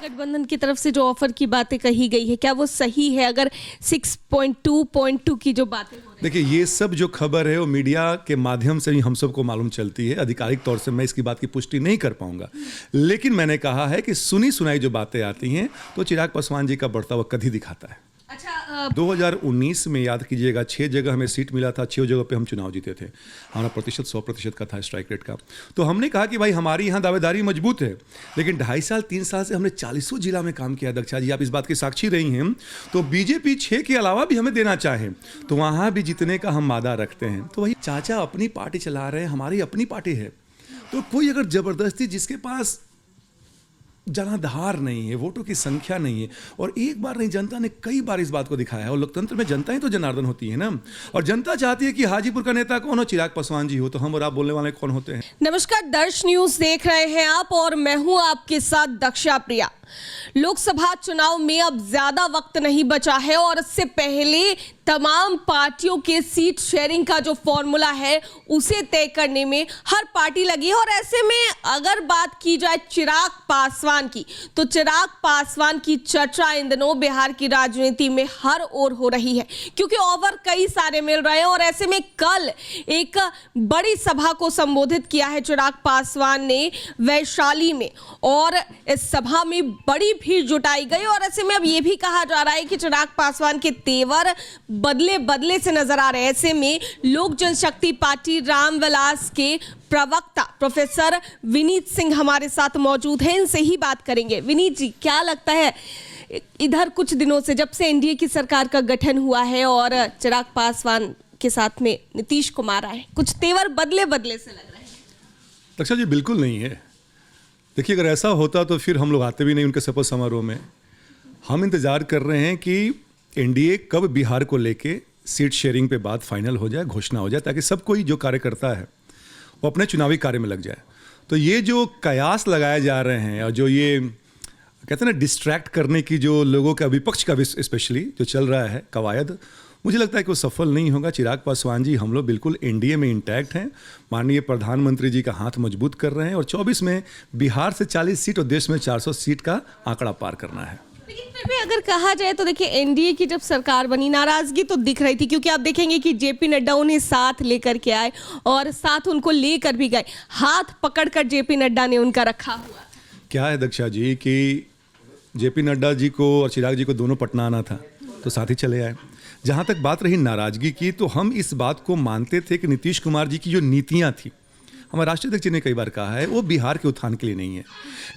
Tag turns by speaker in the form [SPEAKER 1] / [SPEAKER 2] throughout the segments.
[SPEAKER 1] महागठबंधन की तरफ से जो ऑफर की बातें कही गई है, क्या वो सही है? अगर 6.2.2 की जो बातें हो रही
[SPEAKER 2] देखिए, ये सब जो खबर है वो मीडिया के माध्यम से ही हम सबको मालूम चलती है। आधिकारिक तौर से मैं इसकी बात की पुष्टि नहीं कर पाऊंगा, लेकिन मैंने कहा है कि सुनी सुनाई जो बातें आती हैं तो चिराग पासवान जी का बढ़ता हुआ कद ही दिखाता है।
[SPEAKER 1] अच्छा
[SPEAKER 2] 2019 में याद कीजिएगा 6 जगह हमें सीट मिला था, 6 जगह पे हम चुनाव जीते थे। हमारा प्रतिशत 100% का था स्ट्राइक रेट का। तो हमने कहा कि भाई हमारी यहाँ दावेदारी मजबूत है, लेकिन 2.5 साल 3 साल से हमने 40 जिला में काम किया। दक्षा जी, आप इस बात की साक्षी रही हैं। तो बीजेपी 6 के अलावा भी हमें देना चाहें तो वहाँ भी जीतने का हम वादा रखते हैं। तो वही चाचा अपनी पार्टी चला रहे हैं, हमारी अपनी पार्टी है। तो कोई अगर जबरदस्ती, जिसके पास जनाधार नहीं है, वोटों की संख्या नहीं है, और एक बार नहीं जनता ने कई बार इस बात को दिखाया है। और लोकतंत्र में जनता ही तो जनार्दन होती है ना। और जनता चाहती है कि हाजीपुर का नेता कौन हो, चिराग पासवान जी हो। तो हम और आप बोलने वाले कौन होते हैं?
[SPEAKER 1] नमस्कार, दर्श न्यूज देख रहे हैं आप और मैं हूं आपके साथ दक्षा प्रिया। लोकसभा चुनाव में अब ज्यादा वक्त नहीं बचा है और इससे पहले तमाम पार्टियों के सीट शेयरिंग का जो फॉर्मूला है उसे तय करने में हर पार्टी लगी है। और ऐसे में अगर बात की जाए चिराग पासवान की, तो चिराग पासवान की चर्चा इन दिनों बिहार की राजनीति में हर ओर हो रही है, क्योंकि ऑफर कई सारे मिल रहे हैं। और ऐसे में कल एक बड़ी सभा को संबोधित किया है चिराग पासवान ने वैशाली में, और इस सभा में बड़ी भीड़ जुटाई गई। और ऐसे में अब यह भी कहा जा रहा है कि चिराग पासवान के तेवर बदले बदले से नजर आ रहे हैं। ऐसे में लोक जनशक्ति पार्टी रामविलास के प्रवक्ता प्रोफेसर विनीत सिंह हमारे साथ मौजूद हैं, इनसे ही बात करेंगे। विनीत जी, क्या लगता है, इधर कुछ दिनों से जब से एनडीए की सरकार का गठन हुआ है और चिराग पासवान के साथ में नीतीश कुमार आए, कुछ तेवर बदले बदले से लग रहे हैं?
[SPEAKER 2] दक्षा जी, बिल्कुल नहीं है। देखिए, अगर ऐसा होता तो फिर हम लोग आते भी नहीं उनके शपथ समारोह में। हम इंतजार कर रहे हैं कि एनडीए कब बिहार को लेके सीट शेयरिंग पे बात फाइनल हो जाए, घोषणा हो जाए, ताकि सब कोई जो कार्यकर्ता है वो अपने चुनावी कार्य में लग जाए। तो ये जो कयास लगाए जा रहे हैं और जो ये कहते हैं ना डिस्ट्रैक्ट करने की जो लोगों का विपक्ष का स्पेशली जो चल रहा है कवायद, मुझे लगता है कि वो सफल नहीं होगा। चिराग पासवान जी, हम लोग बिल्कुल एनडीए में इंटैक्ट हैं। माननीय प्रधानमंत्री जी का हाथ मजबूत कर रहे हैं और 24 में बिहार से 40 सीट और देश में 400 सीट का आंकड़ा पार करना है।
[SPEAKER 1] लेकिन फिर भी अगर कहा जाए तो देखिए, एनडीए की जब सरकार बनी, नाराजगी तो दिख रही थी, क्योंकि आप देखेंगे कि जेपी नड्डा उन्हें साथ लेकर के आए और साथ उनको लेकर भी गए, हाथ पकड़कर जेपी नड्डा ने उनका रखा हुआ।
[SPEAKER 2] क्या है दक्षा जी कि जेपी नड्डा जी को और चिराग जी को दोनों पटना आना था तो साथ ही चले आए। जहाँ तक बात रही नाराजगी की, तो हम इस बात को मानते थे कि नीतीश कुमार जी की जो नीतियाँ थी, हमारे राष्ट्रीय अध्यक्ष जी ने कई बार कहा है, वो बिहार के उत्थान के लिए नहीं है।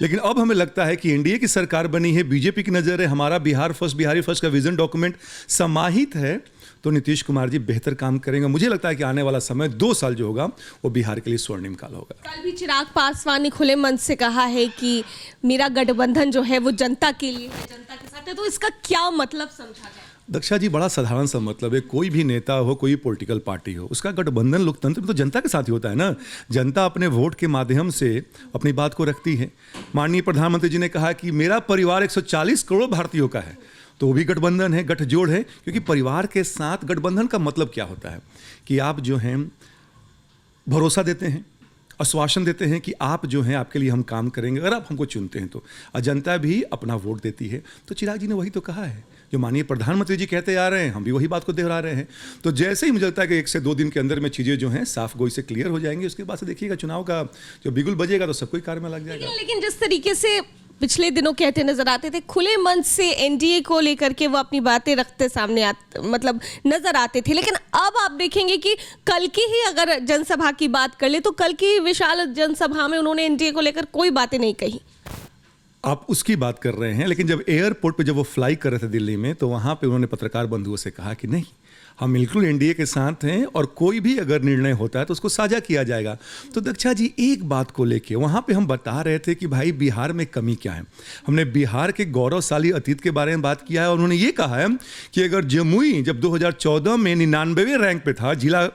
[SPEAKER 2] लेकिन अब हमें लगता है कि एनडीए की सरकार बनी है, बीजेपी की नज़र है, हमारा बिहार फर्स्ट, बिहारी फर्स्ट का विजन डॉक्यूमेंट समाहित है, तो नीतीश कुमार जी बेहतर काम करेंगे। मुझे लगता है कि आने वाला समय 2 साल जो होगा वो बिहार के लिए स्वर्णिम काल होगा।
[SPEAKER 1] कल भी चिराग पासवान ने खुले मन से कहा है कि मेरा गठबंधन जो है वो जनता के लिए है, जनता के साथ है। तो इसका क्या मतलब समझा जाए?
[SPEAKER 2] दक्षा जी, बड़ा साधारण सा मतलब है। कोई भी नेता हो, कोई पॉलिटिकल पार्टी हो, उसका गठबंधन लोकतंत्र में तो जनता के साथ ही होता है ना। जनता अपने वोट के माध्यम से अपनी बात को रखती है। माननीय प्रधानमंत्री जी ने कहा कि मेरा परिवार 140 करोड़ भारतीयों का है, तो वो भी गठबंधन है, गठजोड़ है। क्योंकि परिवार के साथ गठबंधन का मतलब क्या होता है कि आप जो हैं भरोसा देते हैं, आश्वासन देते हैं कि आप जो हैं आपके लिए हम काम करेंगे अगर आप हमको चुनते हैं तो। जनता भी अपना वोट देती है। तो चिराग जी ने वही तो कहा है जो माननीय प्रधानमंत्री जी कहते आ रहे हैं, हम भी वही बात को दोहरा रहे हैं। तो जैसे ही मुझे लगता है कि 1 से 2 दिन के अंदर में चीज़ें जो हैं साफ गोई से क्लियर हो जाएंगी, उसके बाद से देखिएगा चुनाव का जो बिगुल बजेगा तो सब कोई कार्य में लग जाएगा।
[SPEAKER 1] लेकिन जिस तरीके से पिछले दिनों कहते नजर आते थे, खुले मन से एनडीए को लेकर के वो अपनी बातें रखते सामने मतलब नजर आते थे, लेकिन अब आप देखेंगे कि कल की ही अगर जनसभा की बात कर ले तो कल की विशाल जनसभा में उन्होंने एनडीए को लेकर कोई बातें नहीं कही।
[SPEAKER 2] आप उसकी बात कर रहे हैं, लेकिन जब एयरपोर्ट पे जब वो फ्लाई कर रहे थे दिल्ली में, तो वहाँ पे उन्होंने पत्रकार बंधुओं से कहा कि नहीं, हम बिल्कुल एनडीए के साथ हैं और कोई भी अगर निर्णय होता है तो उसको साझा किया जाएगा। तो दक्षा जी, एक बात को लेके वहाँ पे हम बता रहे थे कि भाई बिहार में कमी क्या है। हमने बिहार के गौरवशाली अतीत के बारे में बात किया है और उन्होंने ये कहा है कि अगर जमुई जब 2014 में 99वें रैंक पे था, जिला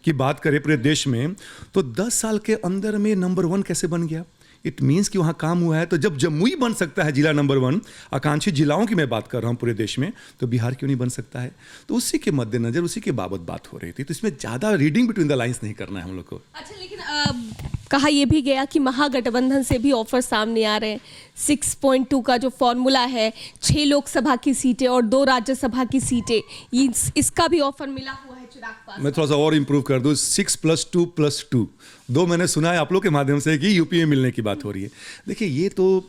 [SPEAKER 2] की बात करें पूरे देश में, तो 10 साल के अंदर में नंबर 1 कैसे बन गया? इट मीन्स कि वहाँ काम हुआ है। तो जब जमुई बन सकता है जिला नंबर 1, आकांक्षी जिलाओं की मैं बात कर रहा हूँ पूरे देश में, तो बिहार क्यों नहीं बन सकता है? तो उसी के मद्देनजर उसी के बाबत बात हो रही थी। तो इसमें ज़्यादा रीडिंग बिटवीन द लाइंस नहीं करना है हम लोग को।
[SPEAKER 1] अच्छा, लेकिन कहा यह भी गया कि महागठबंधन से भी ऑफर सामने आ रहे हैं, 6.2 का जो फॉर्मूला है, 6 लोकसभा की सीटें और 2 राज्यसभा की सीटें, इसका भी ऑफर मिला हुआ है चिराग पासवान।
[SPEAKER 2] मैं थोड़ा सा और इंप्रूव कर दूं, 6+2+2 दो मैंने सुना है आप लोग के माध्यम से कि यूपी में मिलने की बात हो रही है। देखिए, ये तो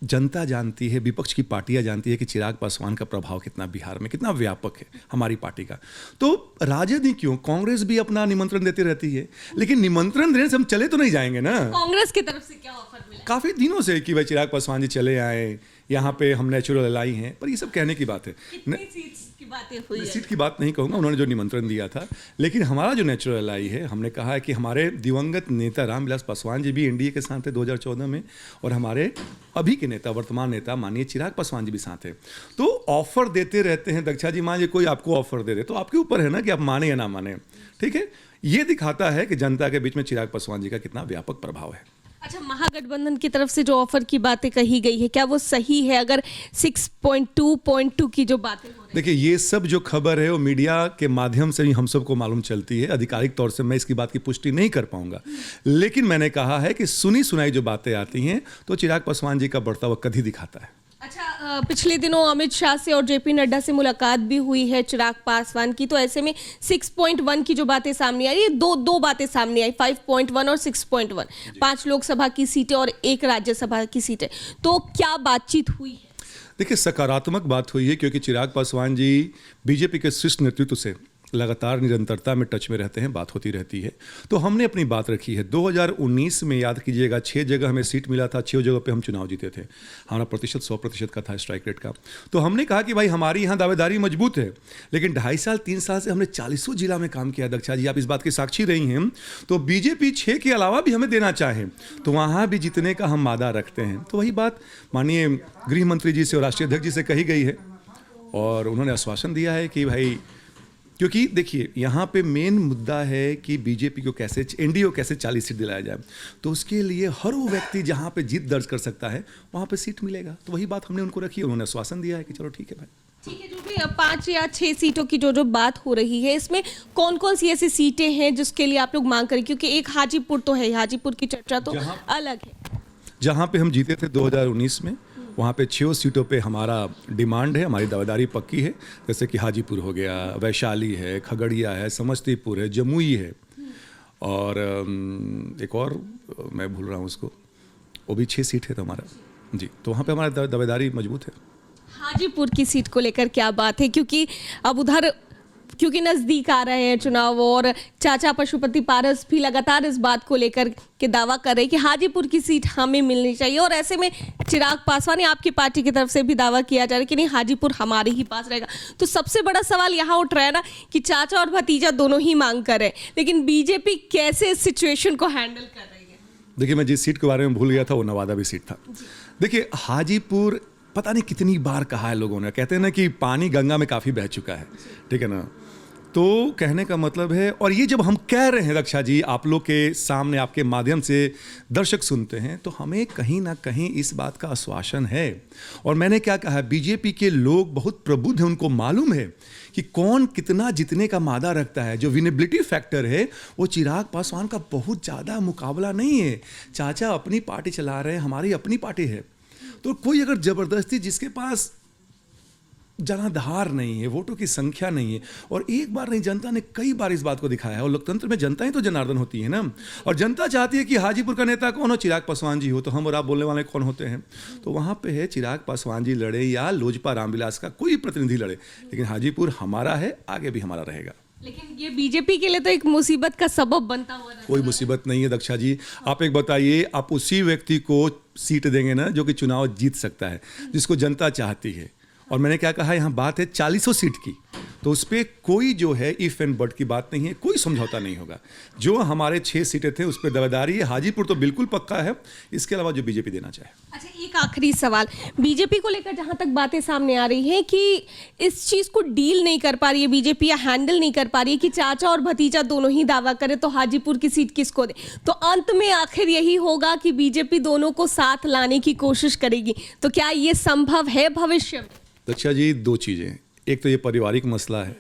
[SPEAKER 2] जनता जानती है, विपक्ष की पार्टियां जानती है कि चिराग पासवान का प्रभाव कितना बिहार में, कितना व्यापक है हमारी पार्टी का। तो राजद ही क्यों, कांग्रेस भी अपना निमंत्रण देती रहती है, लेकिन निमंत्रण देने से हम चले तो नहीं जाएंगे ना।
[SPEAKER 1] कांग्रेस की तरफ से क्या ऑफर मिला?
[SPEAKER 2] काफी दिनों से कि भाई चिराग पासवान जी चले आए, यहाँ पे हम नेचुरल एलाई हैं, पर ये सब कहने की बात है।
[SPEAKER 1] कितनी सीट्स की बातें हुई है?
[SPEAKER 2] सीट की बात नहीं कहूँगा, उन्होंने जो निमंत्रण दिया था, लेकिन हमारा जो नेचुरल एलाई है, हमने कहा है कि हमारे दिवंगत नेता रामविलास पासवान जी भी एनडीए के साथ थे 2014 में, और हमारे अभी के नेता, वर्तमान नेता माननीय चिराग पासवान जी भी साथ हैं। तो ऑफर देते रहते हैं दक्षा जी। मान लीजिए कोई आपको ऑफर दे दे तो आपके ऊपर है ना कि आप माने या ना माने, ठीक है। ये दिखाता है कि जनता के बीच में चिराग पासवान जी का कितना व्यापक प्रभाव है।
[SPEAKER 1] अच्छा, महागठबंधन की तरफ से जो ऑफर की बातें कही गई है, क्या वो सही है? अगर 6.2.2 की जो बातें हो रही है,
[SPEAKER 2] देखिए, ये सब जो खबर है वो मीडिया के माध्यम से ही हम सबको मालूम चलती है। आधिकारिक तौर से मैं इसकी बात की पुष्टि नहीं कर पाऊंगा, लेकिन मैंने कहा है कि सुनी सुनाई जो बातें आती हैं तो चिराग पासवान जी का बढ़ता हुआ कद ही दिखाता है।
[SPEAKER 1] अच्छा, पिछले दिनों अमित शाह से और जेपी नड्डा से मुलाकात भी हुई है चिराग पासवान की, तो ऐसे में 6.1 की जो बातें सामने आई, दो बातें सामने आई, 5.1 और 6.1, 5 लोकसभा की सीटें और 1 राज्यसभा की सीटें। तो क्या बातचीत हुई है?
[SPEAKER 2] देखिए, सकारात्मक बात हुई है, क्योंकि चिराग पासवान जी बीजेपी के शीर्ष नेतृत्व से लगातार निरंतरता में टच में रहते हैं, बात होती रहती है। तो हमने अपनी बात रखी है। 2019 में याद कीजिएगा 6 जगह हमें सीट मिला था, 6 जगह पे हम चुनाव जीते थे। हमारा प्रतिशत 100% का था स्ट्राइक रेट का। तो हमने कहा कि भाई हमारी यहाँ दावेदारी मजबूत है, लेकिन 2.5 साल 3 साल से हमने 40 जिला में काम किया। दक्षा जी, आप इस बात की साक्षी रही हैं। तो बीजेपी 6 के अलावा भी हमें देना चाहें तो वहाँ भी जीतने का हम वादा रखते हैं। तो वही बात माननीय गृह मंत्री जी से और राष्ट्रीय अध्यक्ष जी से कही गई है, और उन्होंने आश्वासन दिया है कि भाई, क्योंकि देखिए यहाँ पे मेन मुद्दा है कि बीजेपी को कैसे, एनडीए को कैसे 40 सीट दिलाया जाए। तो उसके लिए हर वो व्यक्ति जहाँ पे जीत दर्ज कर सकता है वहाँ पे सीट मिलेगा। तो वही बात हमने उनको रखी है। उन्होंने आश्वासन दिया है कि चलो ठीक है भाई।
[SPEAKER 1] ठीक है, जो भी 5 या 6 सीटों की जो बात हो रही है, इसमें कौन कौन सी ऐसी सीटें हैं जिसके लिए आप लोग मांग करें? क्योंकि एक हाजीपुर तो है, हाजीपुर की चर्चा तो अलग है।
[SPEAKER 2] जहाँ पे हम जीते थे 2019 में, वहाँ पे 6 सीटों पे हमारा डिमांड है, हमारी दावेदारी पक्की है। जैसे कि हाजीपुर हो गया, वैशाली है, खगड़िया है, समस्तीपुर है, जमुई है, और एक और मैं भूल रहा हूँ उसको, वो भी 6 सीट है तो हमारा जी। तो वहाँ पे हमारा दावेदारी मजबूत है।
[SPEAKER 1] हाजीपुर की सीट को लेकर क्या बात है? क्योंकि अब उधर क्योंकि नजदीक आ रहे हैं चुनाव, और चाचा पशुपति पारस भी लगातार इस बात को लेकर के दावा कर रहे हैं कि हाजीपुर की सीट हमें मिलनी चाहिए, और ऐसे में चिराग पासवान, आपकी पार्टी की तरफ से भी दावा किया जा रहा है कि नहीं, हाजीपुर हमारे ही पास रहेगा। तो सबसे बड़ा सवाल यहाँ उठ रहा है ना कि चाचा और भतीजा दोनों ही मांग कर रहे हैं, लेकिन बीजेपी कैसे इस सिचुएशन को हैंडल कर रही है?
[SPEAKER 2] देखिए, मैं जिस सीट के बारे में भूल गया था वो नवादा भी सीट था। देखिए, हाजीपुर पता नहीं कितनी बार कहा है लोगों ने, कहते हैं ना कि पानी गंगा में काफ़ी बह चुका है, ठीक है ना। तो कहने का मतलब है, और ये जब हम कह रहे हैं दक्षा जी, आप लोग के सामने, आपके माध्यम से दर्शक सुनते हैं, तो हमें कहीं ना कहीं इस बात का आश्वासन है। और मैंने क्या कहा, बीजेपी के लोग बहुत प्रबुद्ध हैं, उनको मालूम है कि कौन कितना जीतने का मादा रखता है। जो विनेबिलिटी फैक्टर है वो चिराग पासवान का बहुत ज़्यादा मुकाबला नहीं है। चाचा अपनी पार्टी चला रहे हैं, हमारी अपनी पार्टी है। तो कोई अगर ज़बरदस्ती, जिसके पास जनाधार नहीं है, वोटों की संख्या नहीं है, और एक बार नहीं, जनता ने कई बार इस बात को दिखाया है, और लोकतंत्र में जनता ही तो जनार्दन होती है ना। और जनता चाहती है कि हाजीपुर का नेता कौन हो, चिराग पासवान जी हो। तो हम और आप बोलने वाले कौन होते हैं? तो वहाँ पे है चिराग पासवान जी लड़े या लोजपा रामविलास का कोई प्रतिनिधि लड़े, लेकिन हाजीपुर हमारा है, आगे भी हमारा रहेगा।
[SPEAKER 1] लेकिन ये बीजेपी के लिए तो एक मुसीबत का सबब बनता हुआ है।
[SPEAKER 2] कोई मुसीबत नहीं है दक्षा जी। आप एक बताइए, आप उसी व्यक्ति को सीट देंगे ना जो कि चुनाव जीत सकता है, जिसको जनता चाहती है। और मैंने क्या कहा, यहाँ बात है 40 सीट की, तो उस पर कोई जो है इफ एंड बट की बात नहीं है, कोई समझौता नहीं होगा। जो हमारे 6 सीटें थे उस पर दावेदारी है। हाजीपुर तो बिल्कुल पक्का है, इसके अलावा जो बीजेपी देना चाहे।
[SPEAKER 1] अच्छा, एक आखिरी सवाल, बीजेपी को लेकर जहां तक बातें सामने आ रही हैं कि इस चीज को डील नहीं कर पा रही है बीजेपी, या हैंडल नहीं कर पा रही है कि चाचा और भतीजा दोनों ही दावा करें तो हाजीपुर की सीट किसको दे, तो अंत में आखिर यही होगा कि बीजेपी दोनों को साथ लाने की कोशिश करेगी। तो क्या ये संभव है भविष्य में?
[SPEAKER 2] दक्षा जी, 2 चीज़ें, एक तो ये पारिवारिक मसला है,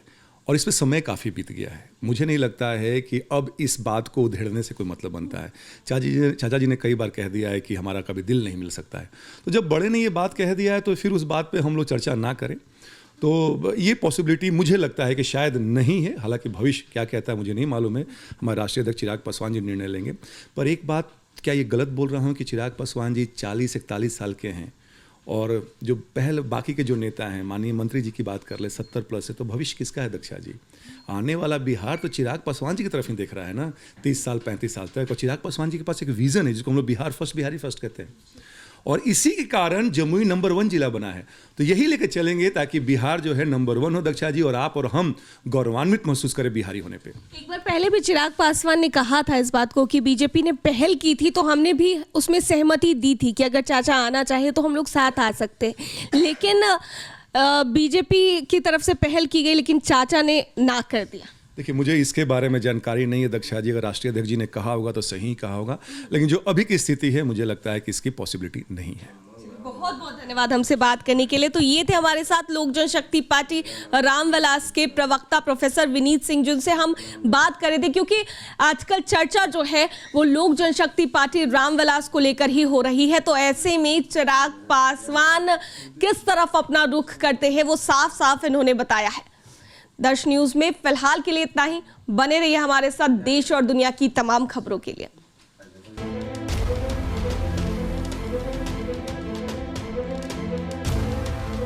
[SPEAKER 2] और इस पे समय काफ़ी बीत गया है। मुझे नहीं लगता है कि अब इस बात को उधेड़ने से कोई मतलब बनता है। चाचा जी ने कई बार कह दिया है कि हमारा कभी दिल नहीं मिल सकता है, तो जब बड़े ने ये बात कह दिया है तो फिर उस बात पे हम लोग चर्चा ना करें। तो ये पॉसिबिलिटी मुझे लगता है कि शायद नहीं है, हालांकि भविष्य क्या कहता है मुझे नहीं मालूम है। हमारे राष्ट्रीय अध्यक्ष चिराग पासवान जी निर्णय लेंगे। पर एक बात, क्या ये गलत बोल रहा हूँ कि चिराग पासवान जी 40-41 साल के हैं और जो बाकी के जो नेता हैं, माननीय मंत्री जी की बात कर ले 70+ है, तो भविष्य किसका है दक्षा जी? आने वाला बिहार तो चिराग पासवान जी की तरफ ही देख रहा है ना, 30 साल 35 साल तक। और चिराग पासवान जी के पास एक विजन है जिसको हम लोग बिहार फर्स्ट, बिहारी फर्स्ट कहते हैं, और इसी के कारण जमुई नंबर 1 जिला बना है। तो यही लेकर चलेंगे ताकि बिहार जो है नंबर 1 हो दक्षा जी, और आप और हम गौरवान्वित महसूस करें बिहारी होने पे।
[SPEAKER 1] एक बार पहले भी चिराग पासवान ने कहा था इस बात को कि बीजेपी ने पहल की थी, तो हमने भी उसमें सहमति दी थी कि अगर चाचा आना चाहे तो हम लोग साथ आ सकते हैं। लेकिन बीजेपी की तरफ से पहल की गई, लेकिन चाचा ने ना कर दिया।
[SPEAKER 2] देखिए, मुझे इसके बारे में जानकारी नहीं है दक्षा जी, अगर राष्ट्रीय अध्यक्ष जी ने कहा होगा तो सही कहा होगा, लेकिन जो अभी की स्थिति है मुझे लगता है कि इसकी पॉसिबिलिटी नहीं है।
[SPEAKER 1] बहुत बहुत धन्यवाद हमसे बात करने के लिए। तो ये थे हमारे साथ लोक जनशक्ति पार्टी रामविलास के प्रवक्ता प्रोफेसर विनीत सिंह, जिनसे हम बात कर रहे थे, क्योंकि आजकल चर्चा जो है वो लोक जनशक्ति पार्टी रामविलास को लेकर ही हो रही है। तो ऐसे में चिराग पासवान किस तरफ अपना रुख करते हैं वो साफ साफ इन्होंने बताया है। दर्श न्यूज में फिलहाल के लिए इतना ही। बने रहिए हमारे साथ देश और दुनिया की तमाम खबरों के लिए।